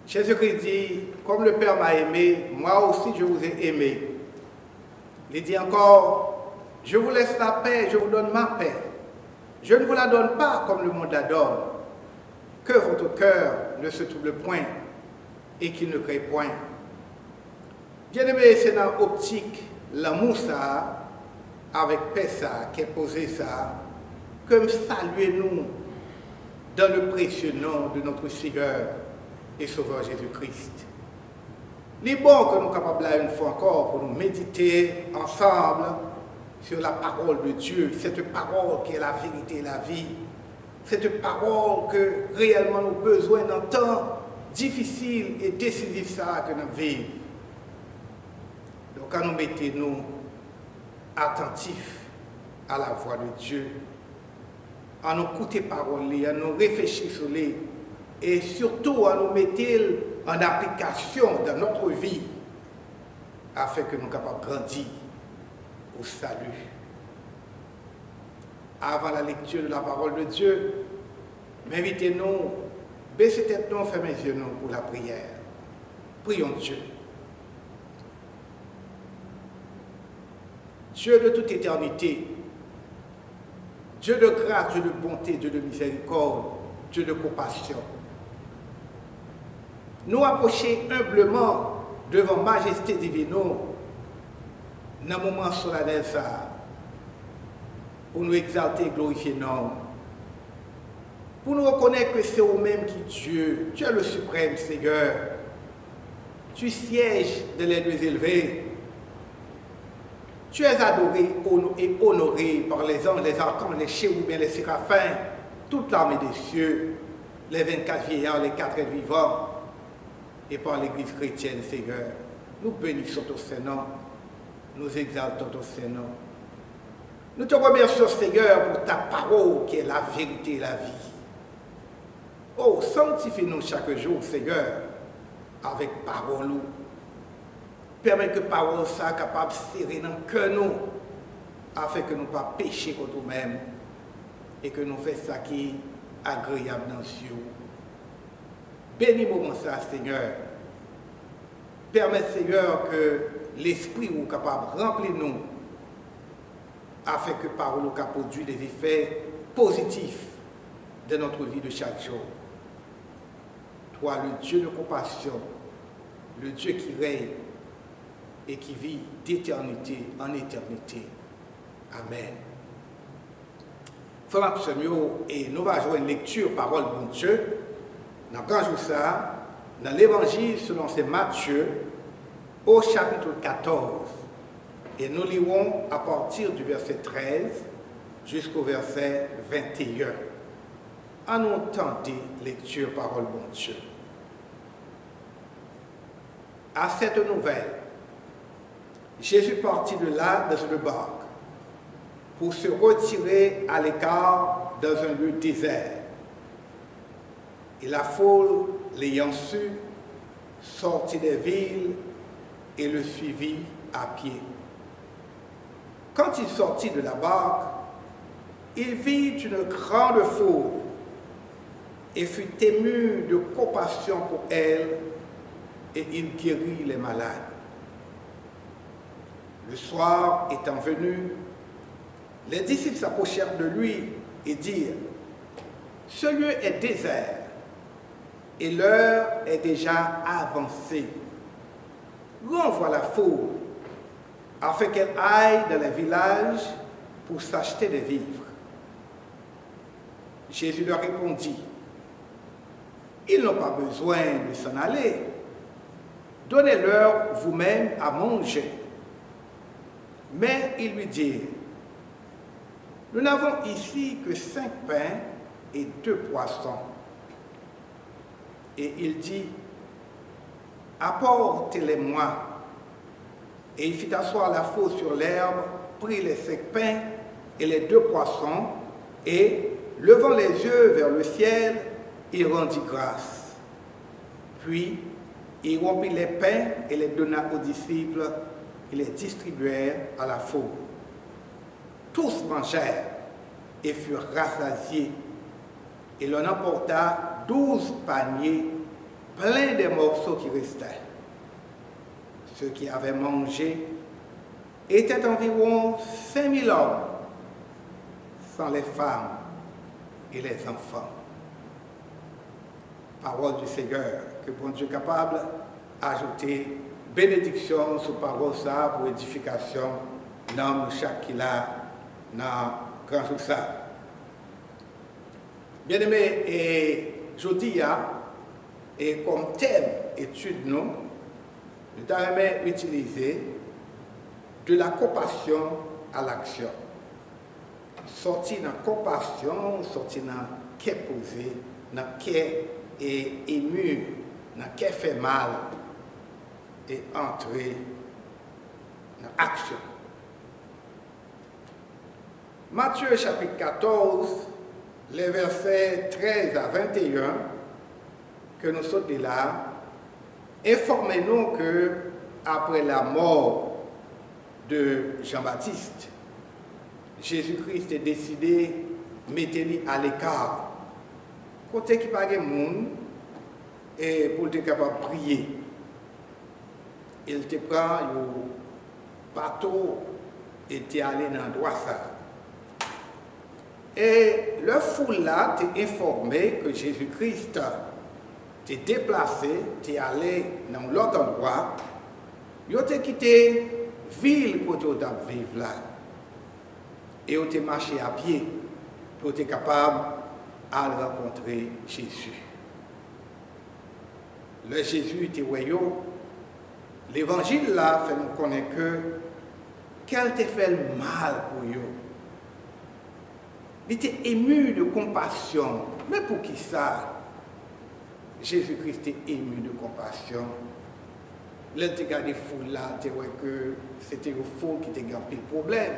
Jésus-Christ dit, comme le Père m'a aimé, moi aussi je vous ai aimé. Il dit encore, je vous laisse la paix, je vous donne ma paix. Je ne vous la donne pas comme le monde la donne. Que votre cœur ne se trouble point et qu'il ne crée point. Bien-aimé, c'est dans l'optique, l'amour ça, avec paix ça, qui est posé ça, comme saluez-nous dans le précieux nom de notre Seigneur et Sauveur Jésus-Christ. Il est bon que nous soyons capables là une fois encore pour nous méditer ensemble sur la parole de Dieu, cette parole qui est la vérité et la vie, cette parole que réellement nous avons besoin d'un temps difficile et décisif ça que nous vivons. Donc quand nous mettons attentifs à la voix de Dieu, à nous écouter parole, à nous réfléchir sur les, et surtout à nous mettre en application dans notre vie, afin que nous soyons capables de grandir au salut. Avant la lecture de la parole de Dieu, m'invitez-nous, baissez tête nous, fermez les yeux nous pour la prière. Prions Dieu. Dieu de toute éternité, Dieu de grâce, Dieu de bonté, Dieu de miséricorde, Dieu de compassion. Nous approcher humblement devant majesté divine dans un moment solennel ça, pour nous exalter et glorifier nous. Pour nous reconnaître que c'est vous-même qui Dieu, tu es le suprême Seigneur. Tu sièges de les lieux élevés. Tu es adoré et honoré par les anges, les archanges, les chérubins, les séraphins, toute l'armée des cieux, les 24 vieillards, les 4 êtres vivants, et par l'Église chrétienne, Seigneur. Nous bénissons ton Saint-Nom, nous exaltons ton Saint-Nom. Nous te remercions, Seigneur, pour ta parole qui est la vérité et la vie. Oh, sanctifie-nous chaque jour, Seigneur, avec parole. Permets que parole soit capable de serrer dans le cœur nous, afin que nous ne pas pécher contre nous-mêmes et que nous fassions ça qui est agréable dans les yeux. Bénis moment ça, Seigneur. Permets, Seigneur, que l'Esprit soit capable de remplir nous, afin que parole soit produire des effets positifs de notre vie de chaque jour. Toi, le Dieu de compassion, le Dieu qui règne et qui vit d'éternité en éternité. Amen. Frère Samuel, et nous allons jouer une lecture, parole de Dieu. Nous allons ça dans l'évangile selon saint Matthieu, au chapitre 14. Et nous lirons à partir du verset 13 jusqu'au verset 21. En nous entendez lecture, parole de Dieu. À cette nouvelle, Jésus partit de là dans une barque pour se retirer à l'écart dans un lieu désert. Et la foule, l'ayant su, sortit des villes et le suivit à pied. Quand il sortit de la barque, il vit une grande foule et fut ému de compassion pour elle, et il guérit les malades. Le soir étant venu, les disciples s'approchèrent de lui et dirent, « Ce lieu est désert, et l'heure est déjà avancée. Renvoie la foule, afin qu'elle aille dans les villages pour s'acheter des vivres. » Jésus leur répondit, « Ils n'ont pas besoin de s'en aller. Donnez-leur vous-même à manger. » Mais ils lui dirent, « Nous n'avons ici que 5 pains et 2 poissons. » Et il dit, « Apportez-les-moi. » Et il fit asseoir la foule sur l'herbe, prit les 5 pains et les 2 poissons, et, levant les yeux vers le ciel, il rendit grâce. Puis, il rompit les pains et les donna aux disciples, et les distribuèrent à la foule. Tous mangèrent et furent rassasiés, et l'on emporta 12 paniers plein de morceaux qui restaient. Ceux qui avaient mangé étaient environ 5000 hommes, sans les femmes et les enfants. Parole du Seigneur, que bon Dieu est capable d'ajouter bénédiction sur parole ça pour édification dans chaque qui l'a dans grand jour ça. Bien aimé, et je dis, et comme thème étude nous avons utilisé de la compassion à l'action. Sortir dans la compassion, sortir dans le cœur posé, dans le cœur ému, dans le cœur fait mal, et entrer dans l'action. Matthieu chapitre 14, les versets 13 à 21, que nous sommes là, informez-nous que après la mort de Jean-Baptiste, Jésus-Christ est décidé de mettre à l'écart, côté qui pas de monde, et pour être capable de prier. Il te prend un bateau et tu es allé dans le droit ça. Et le foule là t'est informé que Jésus-Christ t'est déplacé, t'es allé dans l'autre endroit, il t'a quitté ville pour te vivre là. Et il t'a marché à pied pour être capable de rencontrer Jésus. Le Jésus était voyant. L'évangile là fait nous connaître que qu'elle t'a fait le mal pour eux. Il était ému de compassion. Mais pour qui ça? Jésus-Christ est ému de compassion. Là, tu regardes les foules là, tu vois que c'était le foule qui t'a gagné le problème.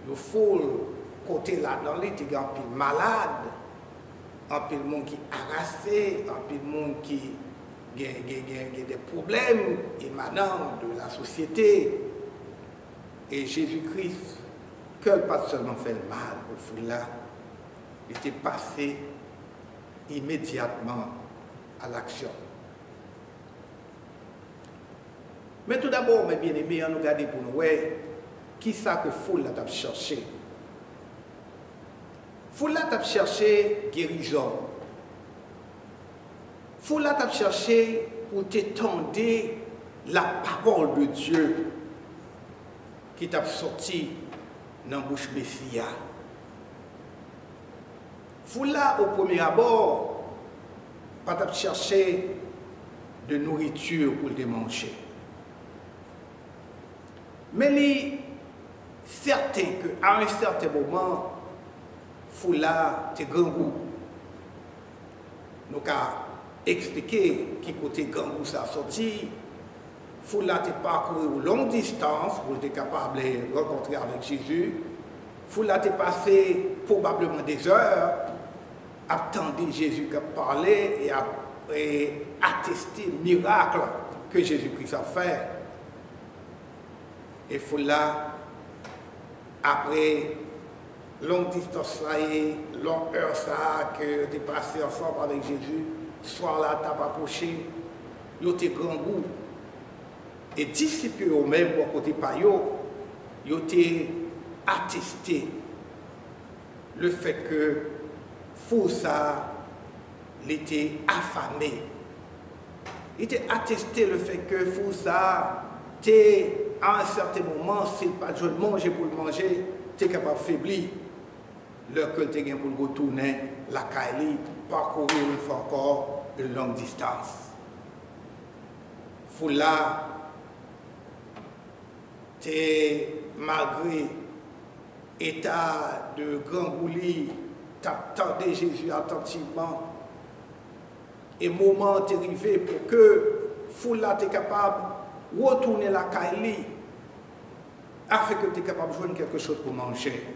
Le foule, côté là-dedans, tu as gagné malade, un peu de monde qui est harassé, un peu de monde qui a des problèmes émanant de la société. Et Jésus-Christ, qu'elle pas seulement fait le mal au foule là, il était passé immédiatement à l'action. Mais tout d'abord, mes bien-aimés, on nous regarde pour nous, qui ça que foule là t'a cherché? Foule là t'a cherché guérison. Foule là t'a cherché pour t'étendre la parole de Dieu qui t'a sorti dans la bouche Messia. Foule là, au premier abord, pas t'a cherché de nourriture pour le manger. Mais il est certain qu'à un certain moment, foule là, t'es grand goût. Nous avons expliqué qui côté grand goût ça a sorti. Foule là, t'es parcouru une longue distance pour être capable de rencontrer avec Jésus. Foule là, t'es passé probablement des heures, attendant Jésus qui a parlé et attesté le miracle que Jésus-Christ a fait. Et foule là, après longue distance là et longue heure ça que tu es passé ensemble avec Jésus, soir là tu as approché, yo t'es grand goût. Et disciples eux même pour côté pa yo t'es attesté le fait que fou ça il était affamé. Il était attesté le fait que fou ça t'es à un certain moment, s'il n'a pas de manger pour le manger, tu es capable de faiblir. L'heure que tu es pour le retourner, la caille, parcourir une fois encore une longue distance. Faut là, tu es malgré état de grand goulis, tu attendais Jésus attentivement. Et moment est arrivé pour que faut là, tu es capable de retourner la caille afin que tu es capable de joindre quelque chose pour manger.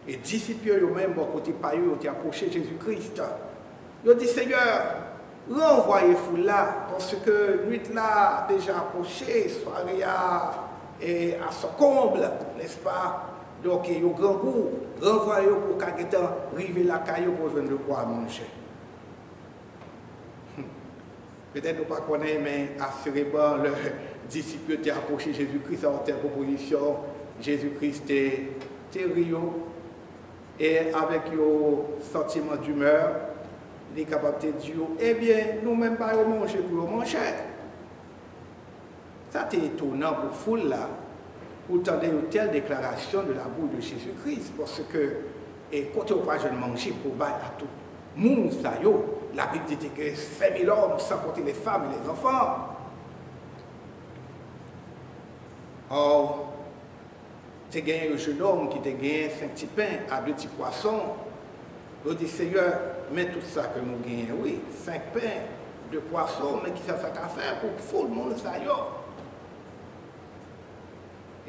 Et disciples eux-mêmes, bon côté pas eux, ont approché Jésus-Christ. Ils ont dit Seigneur, renvoyez vous là, parce que nuit là déjà approché, soirée à son comble, n'est-ce pas? Donc il y a un grand goût, renvoyez pour qu'à arriver la caille pour joindre de quoi manger. Peut-être nous pas connaître, mais assurément, le disciple qui a approché Jésus-Christ en telle proposition, Jésus-Christ était rio, et avec un sentiment d'humeur, il est capable de dire, eh bien, nous-mêmes pas manger pour manger. Ça c'est étonnant pour foule là, pour entendre une telle déclaration de la bouche de Jésus-Christ, parce que, et quand on ne pas manger pour battre à tout le monde, la Bible dit que 5000 hommes, sans compter les femmes et les enfants. Or, tu as gagné un jeune homme qui t'a gagné 5 petits pains à 2 petits poissons. Il dit, Seigneur, mais tout ça que nous gagnons, oui, 5 pains, 2 poissons, mais qui ça fait qu'à faire pour que tout le monde ça y est.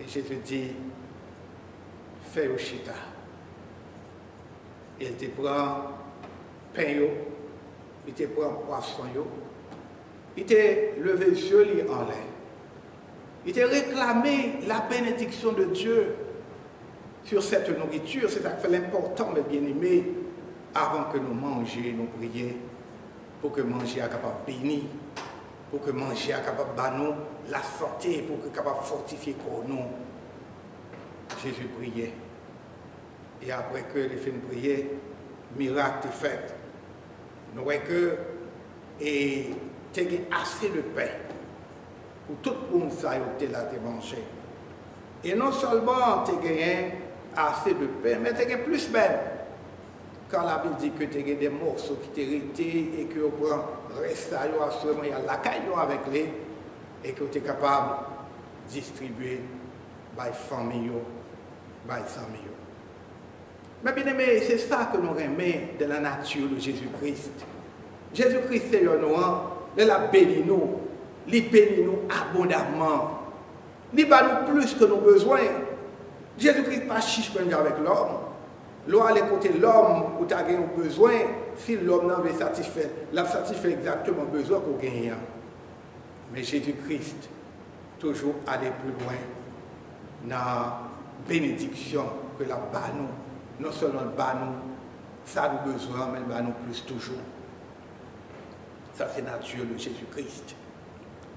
Et Jésus dit, fais au chita. Il te prend pain, il te prend poisson, il te levé les yeux en l'air. Il te réclamé la bénédiction de Dieu sur cette nourriture. C'est ça qui fait l'important, mes bien-aimés, avant que nous mangions, nous prions, pour que manger soit capable de bénir, pour que manger soit capable de nous la santé, pour que capable de fortifier pour nous. Jésus priait. Et après que les films priaient, miracle est fait. Nous voyons que et tu as assez de pain pour tout le monde ça tu là de manger. Et non seulement tu as gagné assez de pain, mais tu as plus même. Quand la Bible dit que tu as des morceaux qui t'ont resté et que tu prends reste à il y a la caillou avec les et que tu es capable de distribuer par famille, par famille. Mais bien aimé, c'est ça que nous aimons de la nature de Jésus-Christ. Jésus-Christ, c'est nous, il a béni nous, il bénit nous abondamment. Il bat nous plus que nos besoins. Jésus-Christ pas chiche avec l'homme. L'homme allait côté l'homme où tu as besoin, si l'homme n'en veut satisfaire, l'a satisfait exactement besoin pour gagner. Mais Jésus-Christ, toujours aller plus loin dans la bénédiction que la bat nous. Non seulement le bat nous, ça a besoin, mais le bat nous plus toujours. Ça, c'est la nature de Jésus-Christ.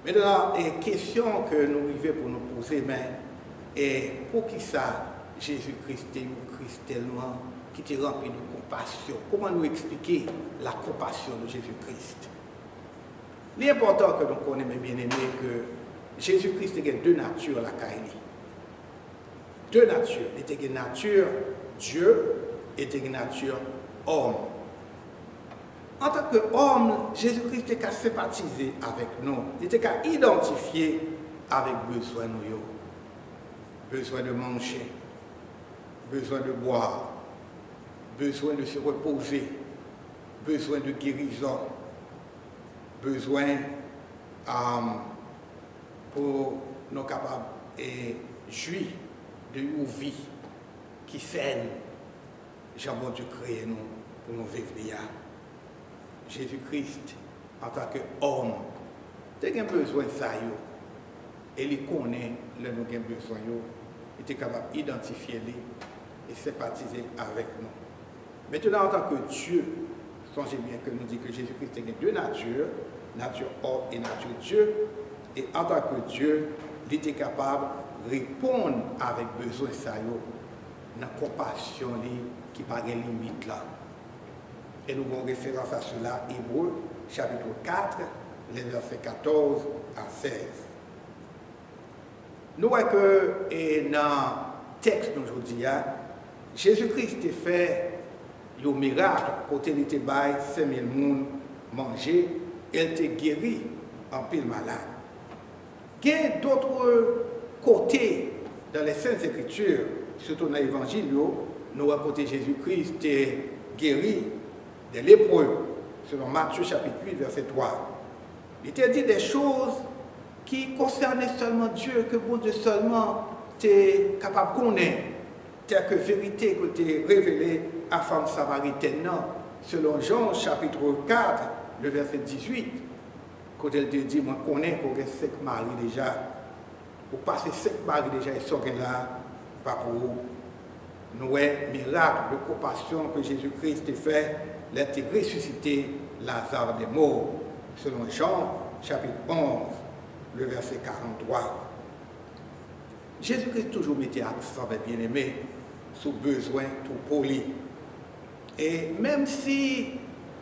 Maintenant, la question que nous arrivons pour nous poser, mais pour qui ça, Jésus-Christ est un Christ tellement qui est rempli de compassion? Comment nous expliquer la compassion de Jésus-Christ? Il est important que nous connaissions, bien aimés, que Jésus-Christ a deux natures, la Kaili. Deux natures. Il a une nature Dieu et une nature homme. En tant qu'homme, Jésus-Christ était qu'à sympathiser avec nous. Il était qu'à identifier avec besoin nous. Besoin de manger, besoin de boire, besoin de se reposer, besoin de guérison, besoin pour nous capables et jouir de une vie qui saine. Jean-Bon Dieu créé nous pour nous vivre là. Jésus-Christ, en tant qu'homme, il a besoin de ça. Et il connaît le nous avons besoin. Il était capable d'identifier et sympathiser avec nous. Maintenant, en tant que Dieu, songez bien que nous dit que Jésus-Christ a deux natures, nature homme et nature Dieu. Et en tant que Dieu, il était capable de répondre avec besoin de ça, dans la compassion qui n'a pas de limite là. Et nous avons référence à cela, Hébreux, chapitre 4, les versets 14 à 16. Nous voyons que dans le texte d'aujourd'hui, Jésus-Christ a fait un miracle, côté il était bail 5000 personnes manger, il était guéri en pile malade. Il y a d'autres côtés dans les Saintes Écritures, surtout dans l'Évangile, nous voyons que Jésus-Christ est guéri des lépreux, selon Matthieu chapitre 8, verset 3. Il était dit des choses qui concernaient seulement Dieu, que bon Dieu seulement était capable de connaître, telle que vérité que tu es révélée à la femme samaritaine, selon Jean chapitre 4, le verset 18, quand elle te dit, moi je connais qu'on a 5 maris déjà, pour passer 5 maris déjà, ils sont là, pas pour vous. Nous avons un miracle de compassion que Jésus-Christ a fait, il a ressuscité Lazare des morts. selon Jean, chapitre 11, le verset 43. Jésus-Christ toujours mettait accent, bien aimé, sur besoin tout poli. Et même si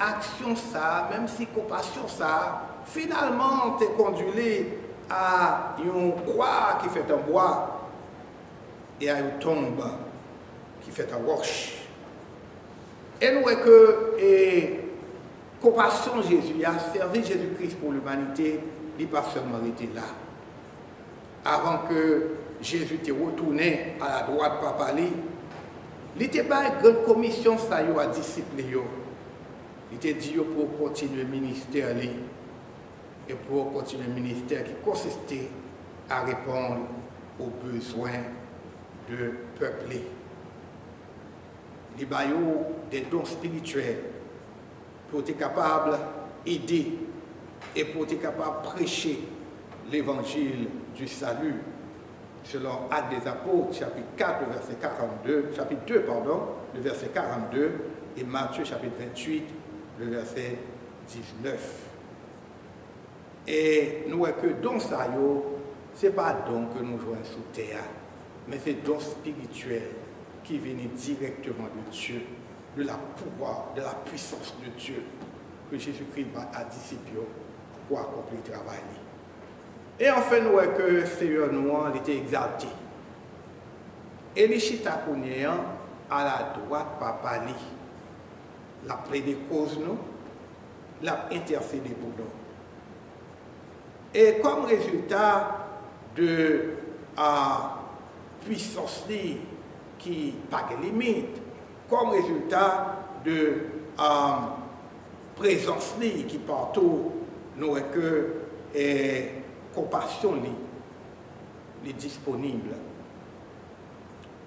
action ça, même si compassion ça, finalement, t'es conduit à une croix qui fait un bois et à une tombe qui fait un roche. Et nous voyons que compassion Jésus a servi Jésus-Christ pour l'humanité, il n'a pas seulement été là. Avant que Jésus te retourné à la droite papa il était pas une grande commission ça à disciples. Il était dit pour continuer le ministère et pour continuer le ministère qui consistait à répondre aux besoins de peuple. Il y a des dons spirituels pour être capable d'aider et pour être capable de prêcher l'évangile du salut. Selon Actes des Apôtres, chapitre 4, le verset 42, chapitre 2, pardon, le verset 42, et Matthieu, chapitre 28, le verset 19. Et nous voyons que don ça, ce n'est pas don que nous jouons sous terre, mais c'est don spirituel qui vient directement de Dieu, de la pouvoir, de la puissance de Dieu, que Jésus-Christ a dissipé pour accomplir le travail. Et enfin, nous voyons que le Seigneur nous était exalté. Et les chita à la droite, papa l'a plaidé cause nous, l'a intercédé pour nous. Et comme résultat de la puissance qui n'a pas de limite, comme résultat de présence qui partout, nous voyons que compassion est disponible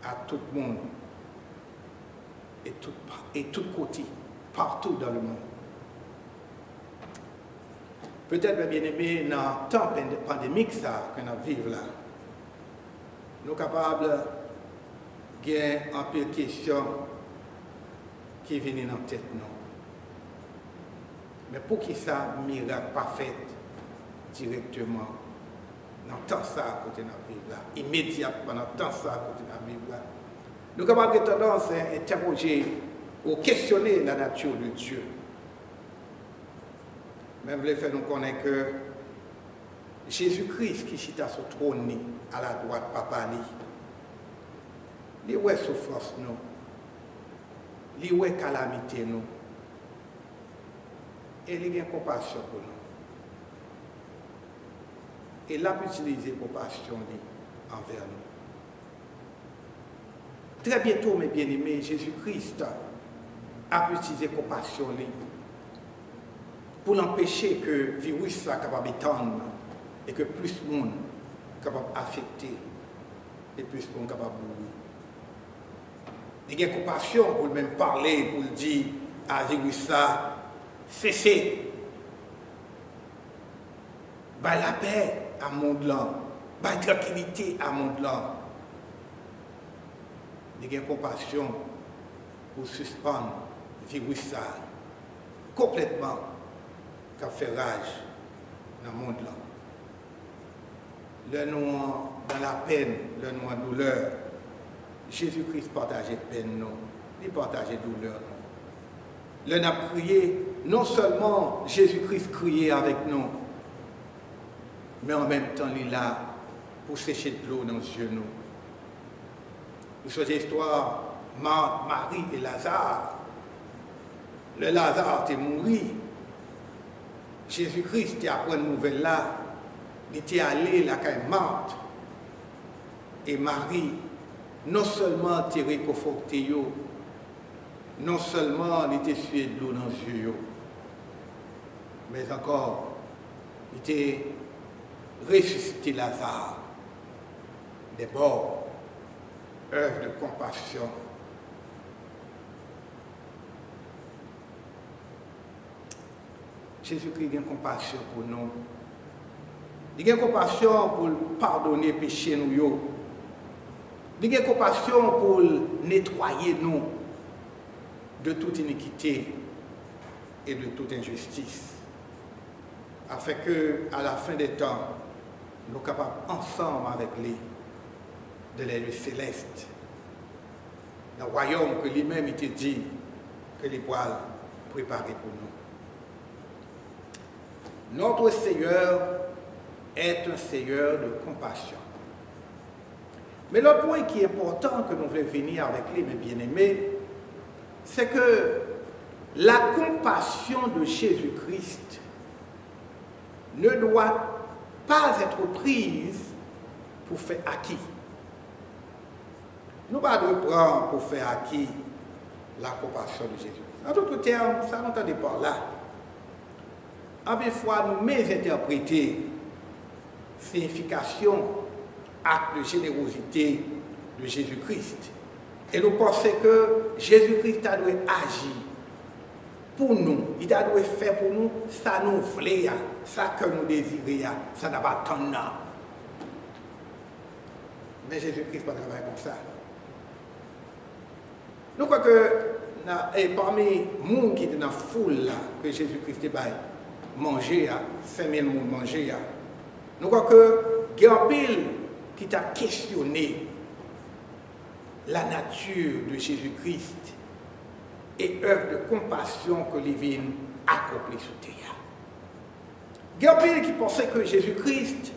à tout le monde et tout côté, partout dans le monde. Peut-être, bien aimé, dans le temps pandémique que nous vivons là, nous sommes capables de gagner un peu de questions qui viennent dans la tête. Mais pour qui ça, miracle pas fait directement dans le temps ça côté de la Bible là, immédiatement dans le temps ça côté de la Bible là. Nous sommes capables de tendance à interroger ou questionner la nature de Dieu. Même les faits nous connaissent que Jésus-Christ qui chita sur le trône à la droite papa il voit souffrance nous, il voit calamité nous, et il a compassion pour nous. Et là, utiliser compassion envers nous. Très bientôt, mes bien-aimés, Jésus-Christ a utilisé compassion pour l'empêcher que le virus soit capable d'étendre et que plus de monde capable d'affecter et plus de monde capable de mourir. Il y a compassion pour même parler, pour dire à virus ça, cessez. Bah, la paix à monde là, la tranquillité à monde là. Il y a compassion pour suspendre le virus ça complètement qui fait rage dans le monde là. Le nous dans la peine, le nous en douleur, Jésus-Christ partageait peine nous, il partageait douleur nous. Le n'a prié, non seulement Jésus-Christ criait avec nous, mais en même temps, il est là pour sécher de l'eau dans les yeux. Nous sommes l'histoire Marie et Lazare. Le Lazare est mort. Jésus-Christ est après une nouvelle là. Il était allé là quand Marthe. Et Marie, non seulement était réconforté, non seulement il était sué de l'eau dans les yeux, mais encore, il était ressuscité Lazare, des bords, œuvre de compassion. Jésus-Christ a une compassion pour nous. Il a une compassion pour pardonner les péchés nous. Il a une compassion pour nettoyer nous de toute iniquité et de toute injustice. afin que, à la fin des temps, nous soyons capables ensemble avec lui de l'élu céleste, dans le royaume que lui-même était dit que les poils préparés pour nous. Notre Seigneur est un Seigneur de compassion. Mais le point qui est important que nous voulons venir avec lui, mes bien-aimés, c'est que la compassion de Jésus-Christ ne doit pas être prise pour faire acquis. Nous ne pas de prendre pour faire acquis la compassion de Jésus-Christ. En d'autres termes, ça n'entendait pas là. En des fois, nous mésinterpréter signification, acte de générosité de Jésus-Christ. Et nous pensons que Jésus-Christ a dû agir pour nous. Il a dû faire pour nous ça nous voulait, ça que nous désirions, ça n'a pas tant de. Mais Jésus-Christ n'a pas travaillé comme ça. Nous croyons que et parmi les gens qui étaient dans la foule là, que Jésus-Christ a mangé, 5000 personnes mangé, nous croyons que Gampil qui t'a questionné la nature de Jésus-Christ et œuvre de compassion que les vignes accomplissent sur terre. Gampil qui pensait que Jésus-Christ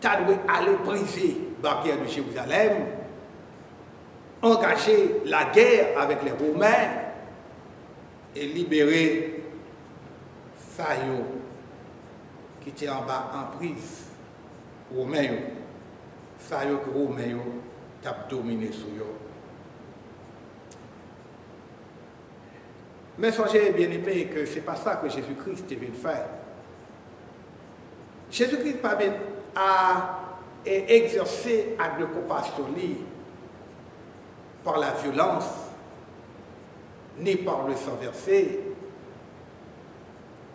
t'a dû aller briser la barrière de Jérusalem, engager la guerre avec les Romains et libérer Sayo qui était en bas en prise Romain. Sayo que Romain t'a dominé sur eux. Mais songez bien aimé que ce n'est pas ça que Jésus-Christ est venu faire. Jésus-Christ pas venu à exercer acte de compassion par la violence, ni par le sang versé.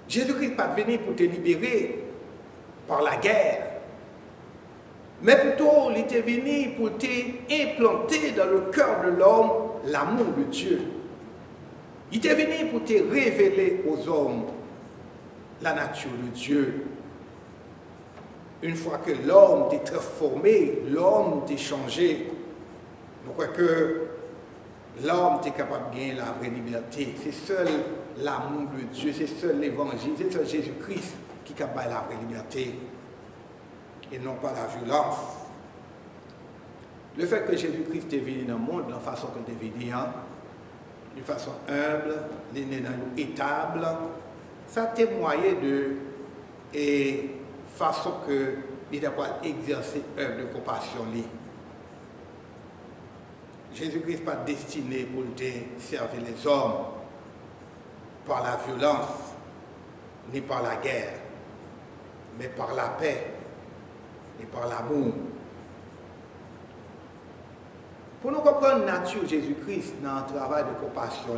Jésus-Christ n'est pas venu pour te libérer par la guerre, mais plutôt il était venu pour t'implanter dans le cœur de l'homme l'amour de Dieu. Il était venu pour te révéler aux hommes la nature de Dieu. Une fois que l'homme t'est transformé, l'homme t'est changé, nous croyons que l'homme est capable de gagner la vraie liberté. C'est seul l'amour de Dieu, c'est seul l'évangile, c'est seul Jésus-Christ qui est capable de la vraie liberté et non pas la violence. Le fait que Jésus-Christ est venu dans le monde de la façon qu'il est venu, d'une façon humble, étable, ça témoignait de et façon que il a pas exercer œuvre de compassion. Jésus-Christ n'est pas destiné pour servir les hommes par la violence, ni par la guerre, mais par la paix et par l'amour. Pour nous comprendre la nature de Jésus-Christ dans le travail de compassion,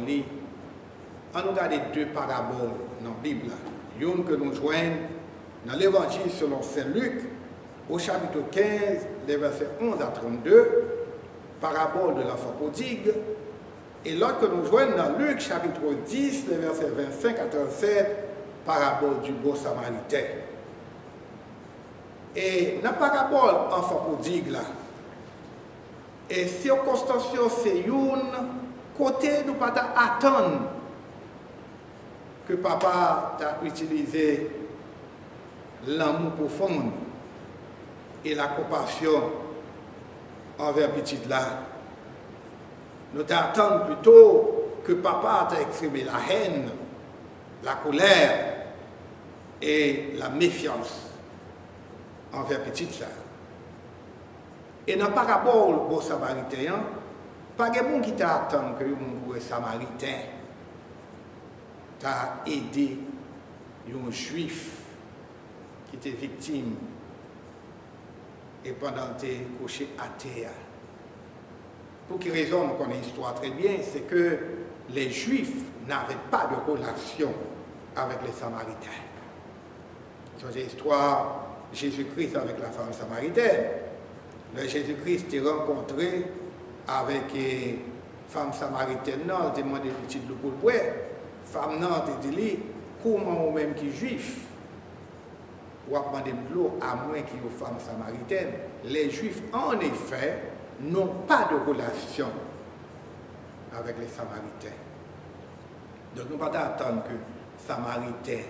on nous regarde deux paraboles dans la Bible. Une que nous joignons dans l'Évangile selon Saint Luc, au chapitre 15, les versets 11 à 32, parabole de l'enfant prodigue, et l'autre que nous joignons dans Luc, chapitre 10, les versets 25 à 37, parabole du beau samaritain. Et dans la parabole enfant prodigue, là, et circonstance, c'est une côté nous pas attendre que papa t'a utilisé l'amour profond et la compassion envers petit là. Nous t'attendons plutôt que papa t'a exprimé la haine, la colère et la méfiance envers petit là. Et dans la parabole beau samaritain, pas de monde qui t'attend que le samaritain t'a aidé un juif qui était victime et pendant que tu es couché à terre. Pour quelle raison, on connaît l'histoire très bien, c'est que les Juifs n'avaient pas de relation avec les Samaritains. C'est l'histoire de Jésus-Christ avec la femme samaritaine. Jésus-Christ est rencontré avec une femme samaritaine, elle a demandé une petite loupe pour le boire. La femme n'a dit, comment ou même qui est juif, ou à demander de l'eau à moins qu'il y ait une femme samaritaine. Les Juifs, en effet, n'ont pas de relation avec les Samaritains. Donc nous ne pouvons pas attendre que Samaritains,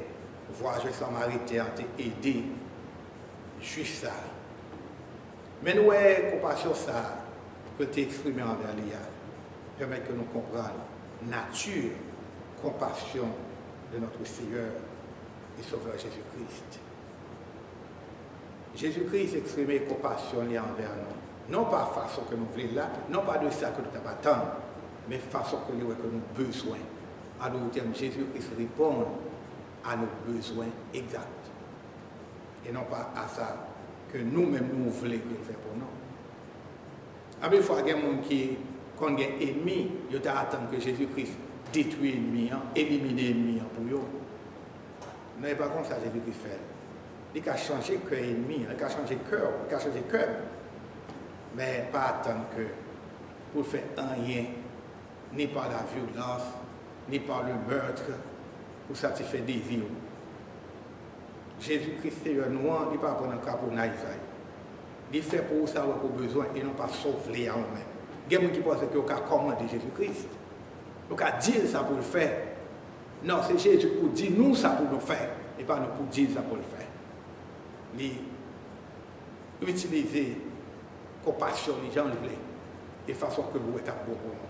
voyageurs Samaritains ont aidé juste ça. Mais nous avons compassion ça peut exprimer envers l'IA, permet que nous comprenions la nature, compassion de notre Seigneur et Sauveur Jésus-Christ. Jésus-Christ exprimait compassion envers nous. Non pas façon que nous voulons là, non pas de ça que nous avons attendre, mais façon que nous avons besoin. À nos termes, Jésus-Christ répond à nos besoins exacts. Et non pas à ça que nous-mêmes nous voulons qu'il fait pour nous. Après, il faut qu'il y ait des gens qui, quand il y a des ennemis, ils attendent que Jésus-Christ détruise l'ennemi, élimine l'ennemi pour eux. Non, c'est pas comme ça que Jésus-Christ fait. Il a changé le cœur ennemi, il a changé le cœur, il a changé le cœur. Mais pas attendre que pour faire rien, ni par la violence, ni par le meurtre, pour satisfaire des désirs. Jésus-Christ, c'est un noir, il ne pas prendre un cas pour naïf. Il fait pour ça qu'on a besoin et non pas sauver à nous-mêmes. Il y a des gens qui pensent qu'on a commandé Jésus-Christ. On a dit ça pour le faire. Non, c'est Jésus pour dire nous ça pour nous faire, et pas nous pour dire ça pour le faire. Utiliser compassion, les gens le veulent, de façon que vous êtes à bon pour nous.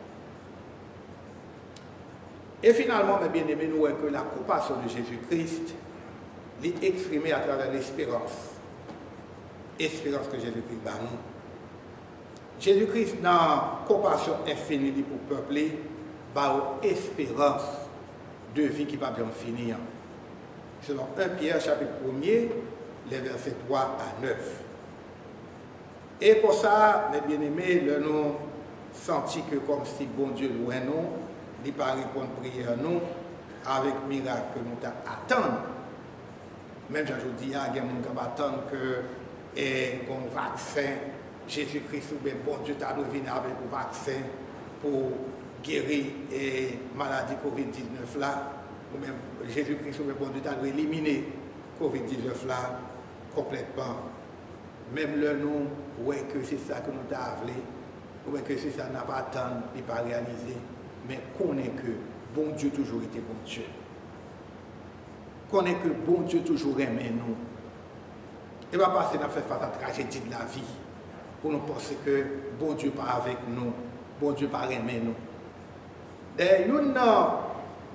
Et finalement, mes bien-aimés, nous voyons que la compassion de Jésus-Christ est exprimée à travers l'espérance. Espérance que Jésus-Christ bat nous. Jésus-Christ, dans la compassion infinie pour le peuple, bat espérance de vie qui ne va pas bien finir. Selon 1 Pierre, chapitre 1er, les versets 3 à 9. Et pour ça, mes bien-aimés, nous avons senti que comme si bon Dieu loin nous, il ne pas répondre à prière nous, avec miracle que nous attendons. Même si je dis, il y a des gens qui attendent que un vaccin, Jésus-Christ ou bien bon Dieu t'a venir avec un vaccin pour guérir la maladie COVID-19 là, ou même Jésus-Christ ou bien bon Dieu t'a éliminer COVID-19 là complètement. Même le nous, ouais que c'est ça que nous t'avons appelé, ou bien que c'est ça n'a pas attendu, il n'est pas réalisé, mais connaît que bon Dieu toujours été bon Dieu. Connaît que bon Dieu toujours aimé nous. Et va passer à faire face à la tragédie de la vie pour nous penser que bon Dieu pas avec nous, bon Dieu pas aimé nous. Et nous avons un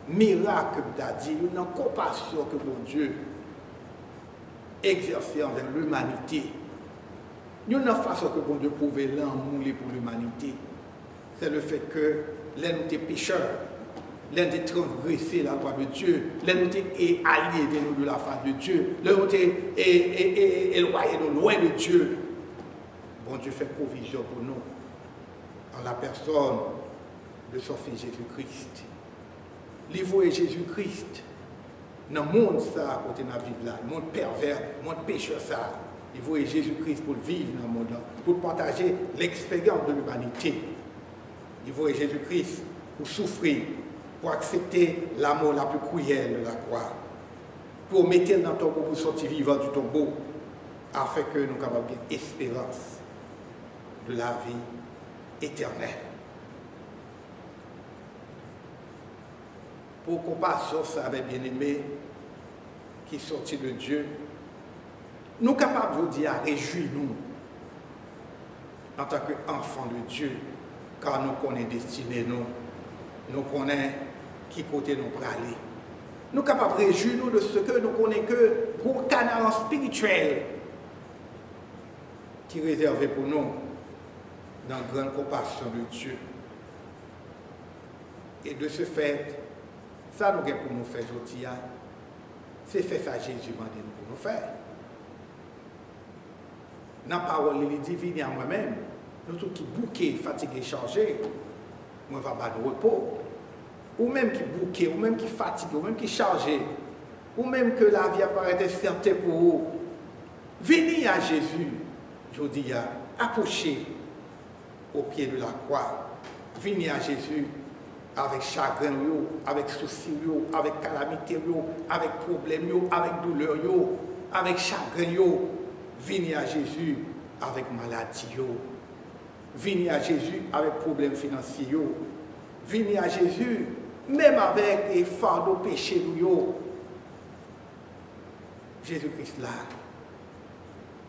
miracle, une compassion que bon Dieu exerce envers l'humanité. Nous avons une façon que bon Dieu pouvait l'amour pour l'humanité. C'est le fait que l'un de nos pécheurs, l'un de transgresser la loi de Dieu, l'un de nous alliés de la face de Dieu, l'un de nous éloigné de loin de Dieu. Bon Dieu fait provision pour nous en la personne de son Fils Jésus-Christ. L'Ivo est Jésus-Christ. Dans le monde, ça, à côté de la vie là, le monde pervers, le monde pécheur, ça. L'Ivo est Jésus-Christ pour vivre dans le monde là, pour partager l'expérience de l'humanité. L'Ivo est Jésus-Christ pour souffrir, pour accepter la mort la plus cruelle de la croix, pour mettre dans ton tombeau, pour sortir vivant du tombeau, afin que nous ayons bien espérance de la vie éternelle. Pour compassion, ça avait bien aimé, qui sortit de Dieu, nous sommes capables de dire, réjouis-nous en tant qu'enfants de Dieu, car nous connaissons destiné nous connaissons qui côté nous pour aller. Nous sommes capables de réjouir de ce que nous connaissons que pour le canal spirituel qui est réservé pour nous dans la grande compassion de Dieu. Et de ce fait, ça nous avons pour nous faire aujourd'hui, c'est faire ça Jésus m'a dit pour nous faire. Dans la parole, il dit, venez à moi-même, nous tous qui bouqués, fatigués, chargés, moi va pas de repos. Ou même qui bouqués, ou même qui fatigués, ou même qui chargés, ou même que la vie apparaît certaine pour vous. Venez à Jésus, je vous dis, approchez au pied de la croix. Venez à Jésus avec chagrin, avec souci, avec calamité, avec problème, avec douleur. avec chagrin yo, venez à Jésus avec maladie yo. Venez à Jésus avec problèmes financiers yo. Venez à Jésus même avec les fardeaux péchés yo. Jésus-Christ là,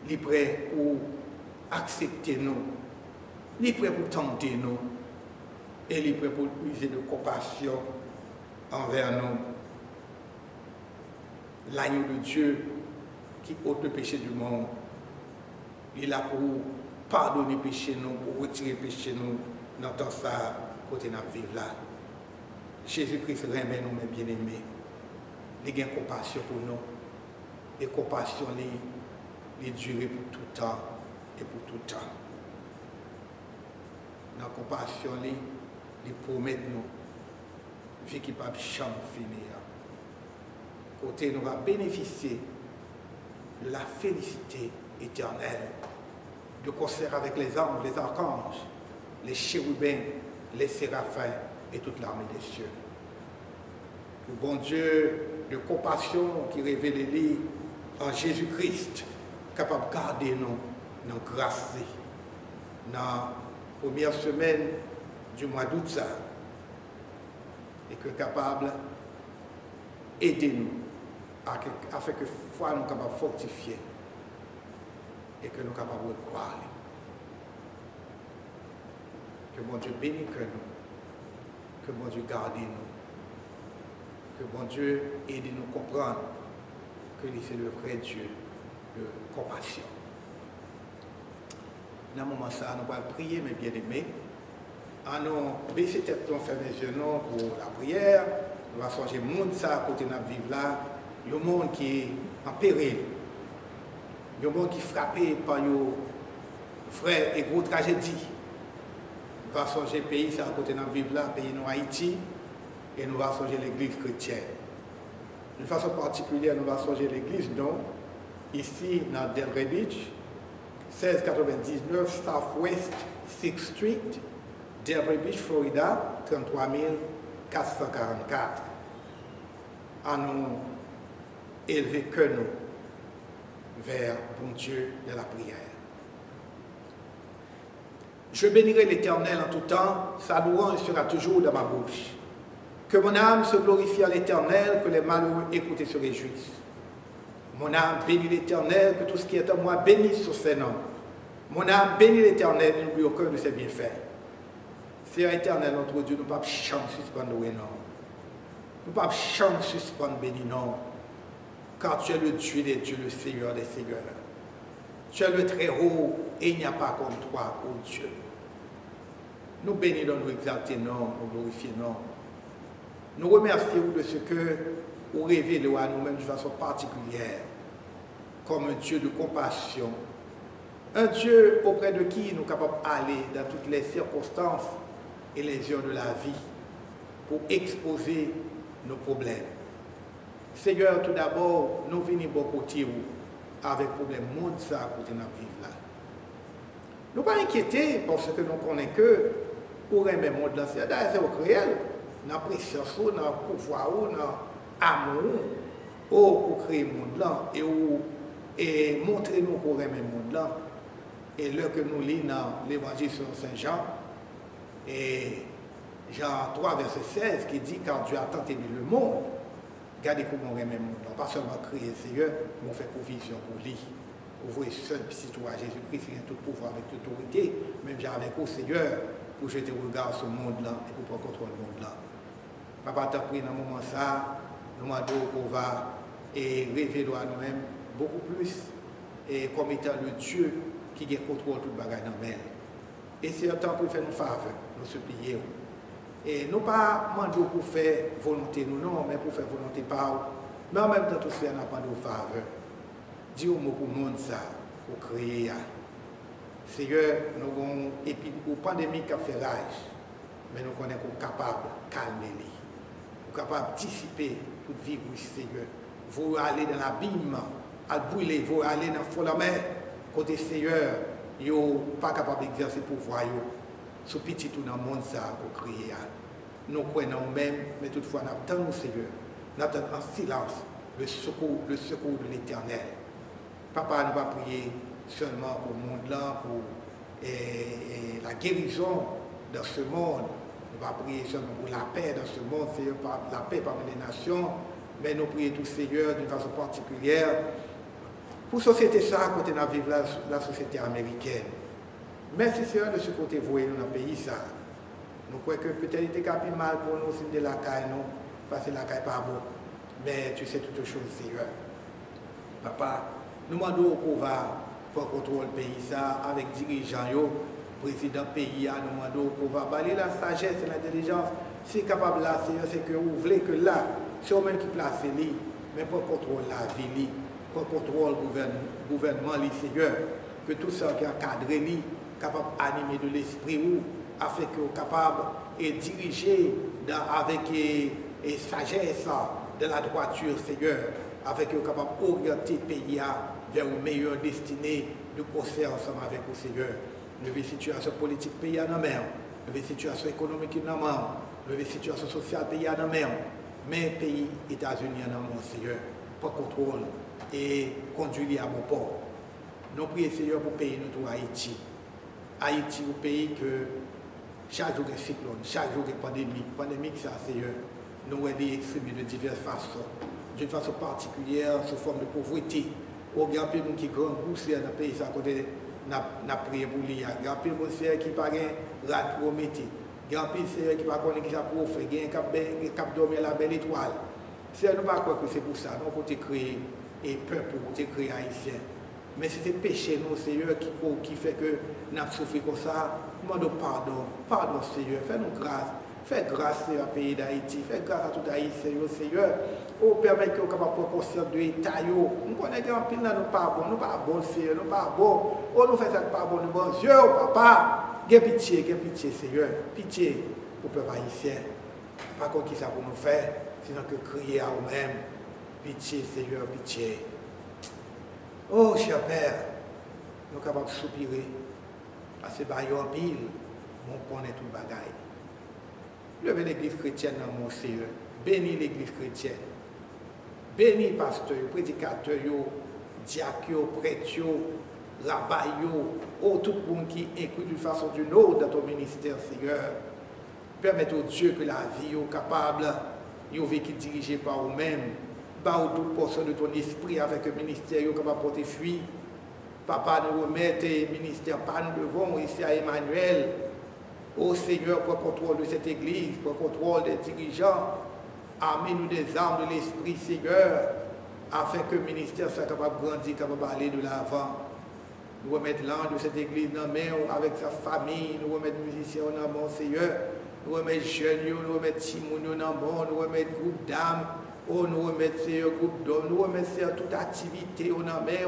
il est prêt pour accepter nous, il est prêt pour tenter nous, et il est prêt pour user de compassion envers nous. L'agneau de Dieu qui ôte le péché du monde, il est là pour pardonner le péché nous, pour retirer le péché nous, dans tout ça, côté nous vivre là. Jésus-Christ remet nous, mes bien-aimés. Il a une compassion pour nous. Et compassion, il durer pour tout temps et pour tout temps. Dans la compassion, il promet nous, vie qui ne peut jamais finir. Côté, nous va bénéficier de la félicité éternelle, de concert avec les anges, les archanges, les chérubins, les séraphins et toute l'armée des cieux. Le bon Dieu de compassion qui révèle les en Jésus-Christ, capable de garder nous dans la grâce, dans la première semaine du mois d'août, et que capable d'aider nous afin que foi nous capable de fortifier et que nous capables de croire. Que mon Dieu bénisse nous, que mon Dieu garde nous, que mon Dieu aide nous à comprendre que c'est le vrai Dieu de compassion. Dans ce moment ça, nous allons prier, mes bien-aimés. En nous baisser tête, nous fermer les yeux pour la prière. Nous allons changer le monde ça, à côté de notre vivre là. Il y a un monde qui est en péril. Il y a un monde qui est frappé par une vraie et grosse tragédie. Nous allons changer le pays, ça, à côté de notre vivre là, le pays de Haïti. Et nous allons changer l'église chrétienne. De façon particulière, nous allons changer l'église, donc, ici, dans Delray Beach, 1699 Southwest 6th Street, Delray Beach, Florida, 33 444. À nous élever que nous vers bon Dieu de la prière. Je bénirai l'Éternel en tout temps, sa louange sera toujours dans ma bouche. Que mon âme se glorifie à l'Éternel, que les malheureux écoutent et se réjouissent. Mon âme bénit l'Éternel, que tout ce qui est en moi bénisse sur ses noms. Mon âme bénit l'Éternel, n'oublie aucun de ses bienfaits. Seigneur éternel, notre Dieu, nous ne pouvons pas suspendre nous, non. Nous ne pouvons pas suspendre béni, non. Car tu es le Dieu des dieux, le Seigneur des seigneurs. Tu es le très haut et il n'y a pas comme toi, ô Dieu. Nous bénissons, nous exaltons, nous glorifions, non. Nous remercions de ce que vous révélez à nous-mêmes de façon particulière, comme un Dieu de compassion, un Dieu auprès de qui nous sommes capables d'aller dans toutes les circonstances et les heures de la vie pour exposer nos problèmes. Seigneur, tout d'abord, nous venons beaucoup avec le problème monde ça à côté de notre vie là. Nous ne sommes pas inquiétés parce que nous connaissons que pour aimer le monde là, c'est réel. Dans la présence, dans le pouvoir, dans l'amour, pour créer le monde là et montrer nous qu'on aime le monde là. Et là que nous lisons dans l'évangile selon Saint Jean, et Jean 3, verset 16, qui dit car Dieu a tant aimé le monde, regardez comment on aime le monde. Pas seulement créer le Seigneur, mais on fait provision pour lui. Vous voyez seul petit toi, Jésus-Christ, il a tout pouvoir avec toute autorité, même j'ai avec au Seigneur, pour jeter le regard sur le monde là et pour prendre contrôle du monde là. Papa t'a pris dans ce moment ça, nous demandons qu'on va révéler à nous-mêmes beaucoup plus et comme étant le Dieu qui a contrôle toute bagaille dans le. Et c'est un temps pour faire une faveur, nous supplier. Et nous pas demandons pour faire volonté nous non, mais pour faire volonté par mais en même temps tout ça n'a pas de faveur. Dis au mot pour le monde ça, pour créer. Seigneur, nous avons une pandémie qui a fait rage, mais nous connaissons qu'on est capable de calmer les. Nous sommes capables d'anticiper toute virus, Seigneur. Vous allez dans l'abîme, à brûler, vous allez dans le fond de la mer, côté Seigneur, vous n'êtes pas capable d'exercer le pouvoir, ce petit tout dans le monde ça pour créer. Nous croyons nous-mêmes, mais toutefois nous attendons, Seigneur, nous attendons en silence le secours de l'Éternel. Papa, nous va prier seulement pour le monde là, pour la guérison dans ce monde. Nous va prier seulement pour la paix dans ce monde, Seigneur, la paix parmi les nations. Mais nous prions tout, Seigneur, d'une façon particulière pour la société ça, côté de vivre la société américaine. Merci, Seigneur, de ce côté, vous voyez, dans le pays ça. Nous croyons que peut-être il était plus mal pour nous si de la caille, non, parce que la caille n'est pas bon. Mais tu sais toutes choses, Seigneur. Papa, nous demandons qu'on va pour contrôler le pays ça avec dirigeants, président pays, nous demandons qu'on va balayer la sagesse et l'intelligence. Si capable là, Seigneur, c'est que vous voulez que là, c'est au même qui place lui, mais pour contrôler la vie, pour contrôler le gouvernement, Seigneur, que tout ça qui est encadré, capable d'animer de l'esprit, afin que vous capable de diriger avec sagesse de la droiture, Seigneur, afin que vous capable d'orienter le pays vers une meilleure destinée de concert ensemble avec vous, Seigneur. Nous avons une situation politique pays en mer, nous avons une situation économique en mer, nous avons une situation sociale pays en mer, mais le pays États-Unis en mer, Seigneur, pour contrôle et conduire à bon port. Nous prions, Seigneur, pour payer notre Haïti. Haïti, un pays que chaque jour des cyclones, chaque jour des pandémies. Pandémie, ça, Seigneur, nous avons exprimé de diverses façons. D'une façon particulière, sous forme de pauvreté. Au grand pays qui est grand poussé dans le pays, ça, côté, n'a prié pour lui. Grand pays qui pas de rad pour mettre. Grand pays qui pas connaît qui ça pour faire, qui cap dormir la belle étoile. Si nous ne pas croire que c'est pour ça, nous avons créé et peuple, nous avons créé haïtien. Mais c'est péché, nous, Seigneur, qui fait que nous avons souffert comme ça. Nous demandons pardon. Pardon, Seigneur. Fais-nous grâce. Fais grâce, Seigneur, au pays d'Haïti. Fais grâce à tout Haïti, Seigneur. Oh, permet que nous soyons capables de prendre conscience de l'État. Nous connaissons qu'en pile, nous ne sommes pas bons. Nous ne sommes pas bons, Seigneur. Nous ne sommes pas bons. Oh, nous faisons pas bon. Nous sommes Dieu, papa. Aie pitié, Seigneur. Pitié pour le peuple haïtien. Pas contre qui ça pour nous faire, sinon que crier à nous-mêmes. Pitié, Seigneur, pitié. Oh, cher Père, nous sommes capables de soupirer à ce baillon en pile, on connaît tout le bagaille. Levez l'église chrétienne dans mon Seigneur, bénis l'église chrétienne, bénis pasteur, prédicateur, diacre, prêtre, rabbin, tout le monde qui écoute d'une façon ou d'une autre dans ton ministère, Seigneur. Permette au Dieu que la vie est capable, une vie qui est dirigée par vous-même. Bah, toute portion de ton esprit avec le ministère capable de porter fruit. Papa, nous remettons le ministère par nous devons ici à Emmanuel. Ô Seigneur, pour le contrôle de cette église, pour le contrôle des dirigeants, armez-nous des armes de l'esprit, Seigneur, afin que le ministère soit capable de grandir, capable d'aller de l'avant. Nous remettons l'âme de cette église dans main avec sa famille, nous remettons les musiciens dans mon Seigneur, nous remettons les jeunes, nous remettons Timon dans bon, nous remettons le groupe d'âmes. Oh, nous remettons un groupe d'hommes, nous remettons toute activité, on en met,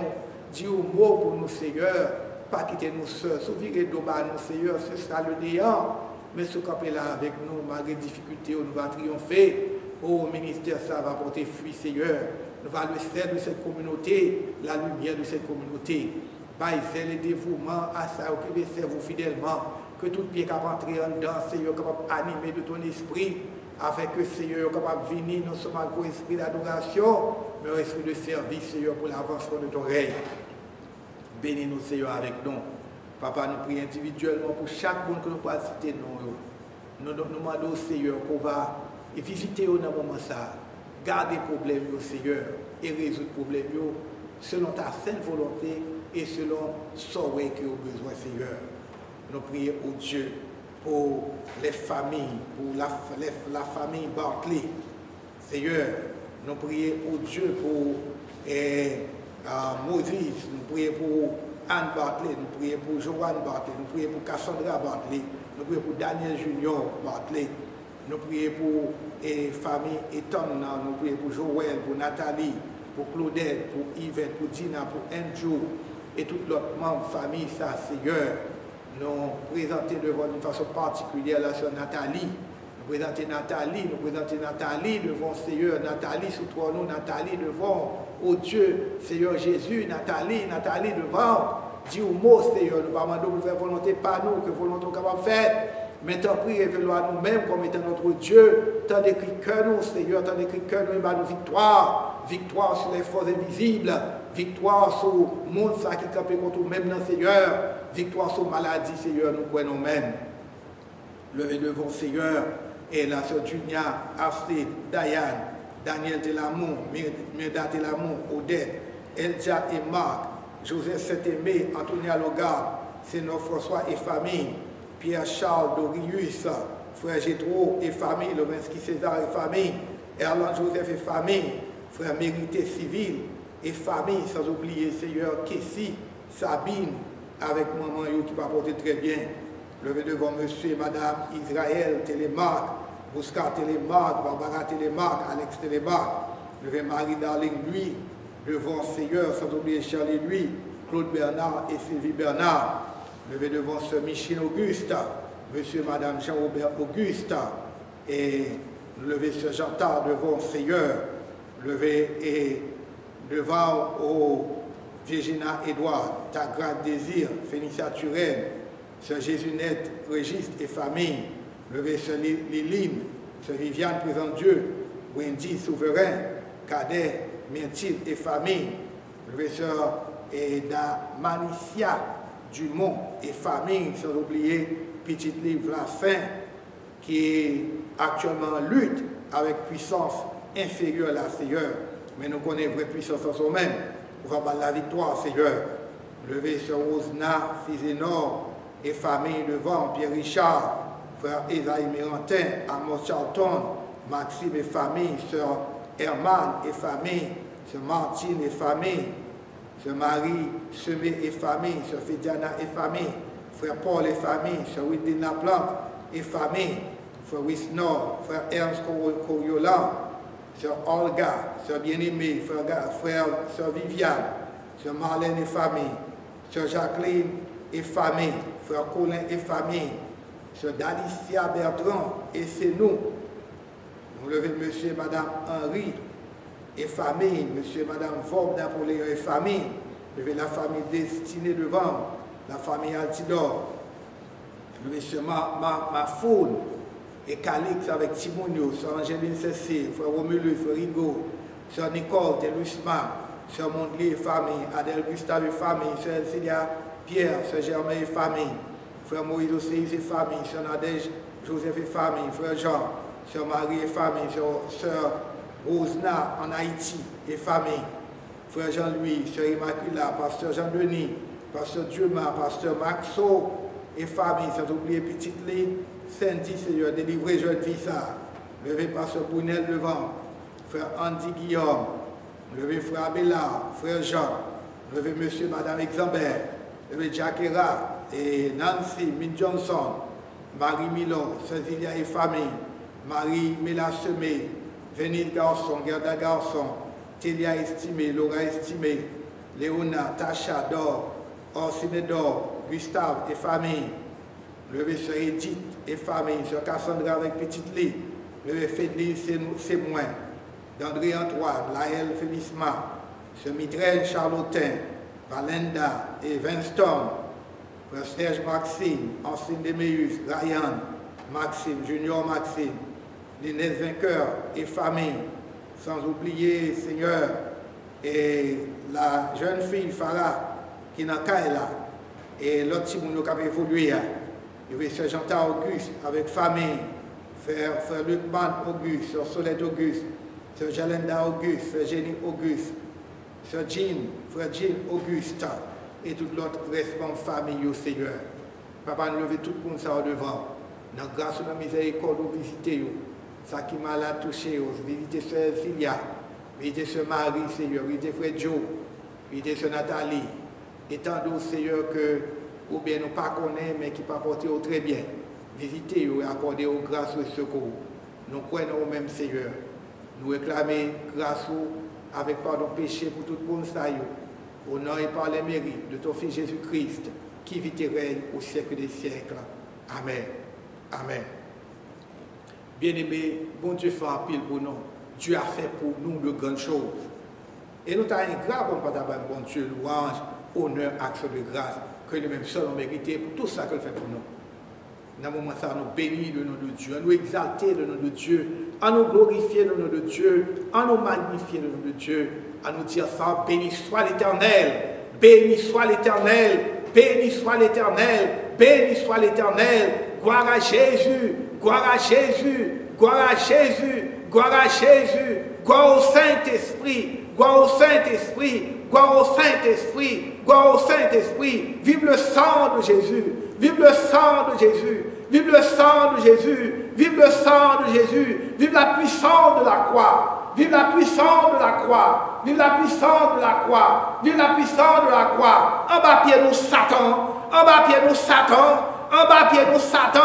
dis au mot pour nous, Seigneur, pas quitter nous seuls, souvirer de nous, Seigneur, ce sera le néant, mais ce camper là avec nous, malgré les difficultés, nous va triompher. Oh, ministère, ça va porter fruit, Seigneur. Nous va le sel de cette communauté, la lumière de cette communauté. Baisez le dévouement à ça, qui veut servir fidèlement, que tout pied capable d'entrer en dedans, Seigneur, capable d'animer de ton esprit. Afin que Seigneur soit capable de venir non seulement pour l'esprit d'adoration, mais aussi esprit de service, Seigneur, pour l'avancement de ton règne. Bénis-nous, Seigneur, avec nous. Papa, nous prions individuellement pour chaque monde que nous pouvons citer. Nous demandons, Seigneur, qu'on va visiter dans le moment ça, garder les problèmes, Seigneur, et résoudre les problèmes selon ta sainte volonté et selon ce que nous avons besoin, Seigneur. Nous prions au Dieu pour les familles, pour la famille Barclay. Seigneur, nous prions au Dieu pour Moses, nous prions pour Anne Barclay, nous prions pour Joanne Barclay, nous prions pour Cassandra Barclay, nous prions pour Daniel Junior Barclay, nous prions pour famille Etonna, nous prions pour Joël, pour Nathalie, pour Claudette, pour Yvette, pour Dina, pour Andrew et tout l'autre membre de famille, ça, Seigneur. Nous présenter devant d'une façon particulière la sœur Nathalie. Nous présenter Nathalie devant Seigneur, Nathalie sous trois noms, Nathalie devant, oh Dieu, Seigneur Jésus, Nathalie devant. Dis au mot, Seigneur, nous ne demandons pour faire volonté par nous, que volonté capable de faire. Mais tant pis, révélons à nous-mêmes comme étant notre Dieu, tant d'écrit que nous, Seigneur, tant d'écrit que nous, et nous victoire. victoire sur les forces invisibles, victoire sur le monde qui campe contre nous, même dans le Seigneur, victoire sur la maladie, Seigneur, nous croyons même. Levez devant le Seigneur, et la sœur Junia, Astrid, Diane, Daniel Telamour, Mirda Telamour, Odette, Elja et Marc, Joseph Saint-Aimé, Antonia Logarde, Seigneur François et famille, Pierre-Charles Dorius, Frère Gétro et famille, Lovinski César et famille, Erland Joseph et famille, Frère Mérité Civil et famille, sans oublier Seigneur Kessie, Sabine, avec maman qui va porter très bien. Levez devant monsieur et madame Israël Télémarque, Bouscar Télémarque, Barbara Télémarque, Alex Télémarque. Levez Marie Darling lui, devant Seigneur, sans oublier Charlie lui, Claude Bernard et Sylvie Bernard. Levez devant ce Michel Auguste, monsieur et madame Jean-Robert Auguste. Et levez ce Jean-Tard devant Seigneur. Levez et devant au Virginia Edouard, Tagrade Désir, Félicia Turenne, Sœur Jésus-Net, Régis et famille, levez Sœur Liline, Sœur Viviane Présent Dieu, Wendy Souverain, Cadet, Myrtille et famille, levez Sœur Manicia Dumont et famille, sans oublier Petite Livre La Fin, qui actuellement lutte avec puissance inférieure à la Seigneur, mais nous connaissons vraie puissance en soi-même, pour avoir la victoire, Seigneur. Levez Sœur Rosna, Fizénor, et famille devant Pierre Richard, frère Esaïe Mérantin, Amos Charlton, Maxime et famille, sœur Herman et famille, sœur Martine et famille, sœur Marie Semé et famille, sœur Fédiana et famille, frère Paul et famille, sœur Whitney Laplante et famille, frère Wisnor, frère Ernst Coriolan, sœur Olga, sœur Bien-Aimée, frère sœur Viviane, sœur Marlène et famille, sœur Jacqueline et famille, frère Colin et famille, sœur Dalicia Bertrand et c'est nous. Nous levons monsieur et madame Henri et famille, monsieur et madame Vob Napoléon et famille, levez la famille Destinée devant, la famille Altidor, monsieur Mafoun et Calix avec Timonio, sœur Angéline Cessé, frère Romulus, frère Rigaud, sœur Nicole Telusma, sœur Mondli et famille, Adèle Gustave et famille, sœur Célia Pierre, sœur Germain et famille, frère Moïse Océis et famille, sœur Nadège Joseph et famille, frère Jean, sœur Marie et famille, sœur Rosna en Haïti et famille, frère Jean-Louis, sœur Immaculata, pasteur Jean-Denis, pasteur Dieumas, pasteur Maxo et famille, sans oublier Petite Lee, Saint-Di, Seigneur, délivrez jeune fille ça, levez pasteur Brunel devant, frère Andy Guillaume, levez frère Abélard, frère Jean, levez monsieur et madame Exambert, levez Jacquera et Nancy Min Johnson, Marie Milon, Cécilia et famille, Marie Mela Semé, Vénile Garçon, Gerda Garçon, Télia Estimé, Laura Estimé, Léona, Tacha Dor, Orsine Dor, Gustave et famille, levez sœur Edith et famille, sœur Cassandra avec Petite Lee, levez Fédéline Sémoin, d'André Antoine, Laël Félisma, sœur Mitraine Charlotin, Valenda et Winston, frère Serge Maxime, Ancine Deméus, Ryan, Maxime, Junior Maxime, l'Inès Vainqueur et famille, sans oublier, Seigneur, et la jeune fille Farah qui n'a qu'à là, et l'autre petit monde qui a évolué, il y avait Sœur Jean-Ta Auguste avec famille, frère Lucman Auguste, Sœur Solette Auguste, Sœur Jalenda Auguste, Frère Jenny Auguste, Sœur Jean, frère Jean Auguste, et toute l'autre responsable famille au Seigneur. Papa, nous levons tout le monde ça devant. Dans grâce à la miséricorde, nous visitons. Ça qui m'a là touché, visitez Sœur Cilia, visitez Sœur Marie, Seigneur, visitez Frère Joe, visitez Sœur Nathalie. Et tant d'autres, Seigneur, que ou bien nous ne connaissons pas, mais qui ne portent pas très bien. Visitez et accordez aux grâces et secours. Nous croyons au même Seigneur. Nous réclamons grâce avec pardon péché pour tout le monde. Au nom et par les mérites de ton Fils Jésus-Christ, qui vit et règne au siècle des siècles. Amen. Amen. Bien-aimés, bon Dieu fait un pile pour nous. Dieu a fait pour nous de grandes choses. Et nous avons un grave bon Dieu, louange, honneur, action de grâce, que nous-mêmes seuls ont mérité pour tout ça qu'il fait pour nous. Dans le moment ça, nous bénir le nom de Dieu, à nous exalter le nom de Dieu, à nous glorifier le nom de Dieu, à nous magnifier le nom de Dieu, à nous dire ça, béni soit l'Éternel, béni soit l'Éternel, béni soit l'Éternel, béni soit l'Éternel, gloire à Jésus, gloire à Jésus, gloire à Jésus, gloire à Jésus, gloire au Saint-Esprit, gloire au Saint-Esprit, gloire au Saint-Esprit, gloire au Saint-Esprit, vive le sang de Jésus, vive le sang de Jésus, vive le sang de Jésus, vive le sang de Jésus, vive la puissance de la croix, vive la puissance de la croix, vive la puissance de la croix, vive la puissance de la croix. En bas pied nous Satan, en bas pied nous Satan, en bas pied nous Satan,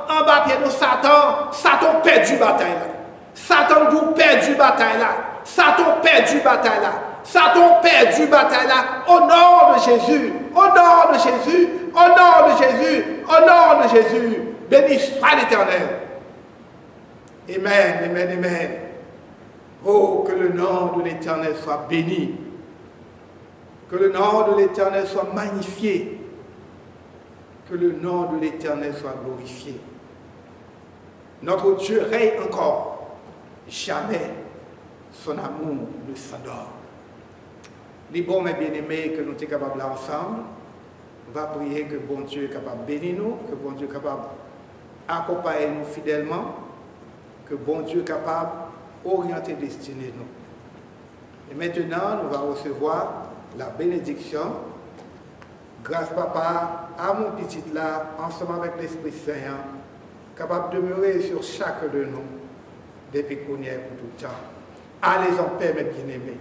en bas pied nous Satan, Satan perdu bataille là. Satan nous perdu bataille là. Satan perdu bataille là. Satan perdu bataille là. Au nom de Jésus, au nom de Jésus, au nom de Jésus, au nom de Jésus. Béni soit l'Éternel. Amen, amen, amen. Oh, que le nom de l'Éternel soit béni. Que le nom de l'Éternel soit magnifié. Que le nom de l'Éternel soit glorifié. Notre Dieu règne encore. Jamais son amour ne s'endort. Les bons, mes bien-aimés, que nous sommes capables là ensemble, on va prier que bon Dieu est capable de bénir nous, que bon Dieu est capable d'accompagner nous fidèlement, que bon Dieu est capable d'orienter destinée nous. Et maintenant, nous allons recevoir la bénédiction. Grâce, Papa, à mon petit là, ensemble avec l'Esprit Saint, capable de demeurer sur chacun de nous, depuis qu'on y est pour tout le temps. Allez en paix, mes bien-aimés.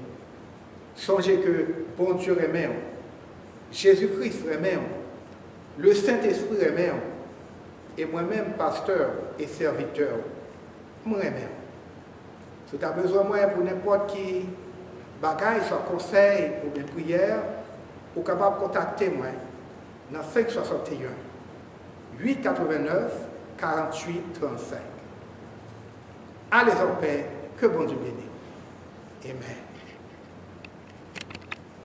Songez que bon Dieu remet, Jésus-Christ remet, le Saint-Esprit remet, et moi-même, pasteur et serviteur, moi remet. Si tu as besoin de moi pour n'importe qui bagaille, soit conseil ou bien prière, ou capable de contacter moi dans 561 889 48 35. Allez en paix, que bon Dieu bénisse. Amen.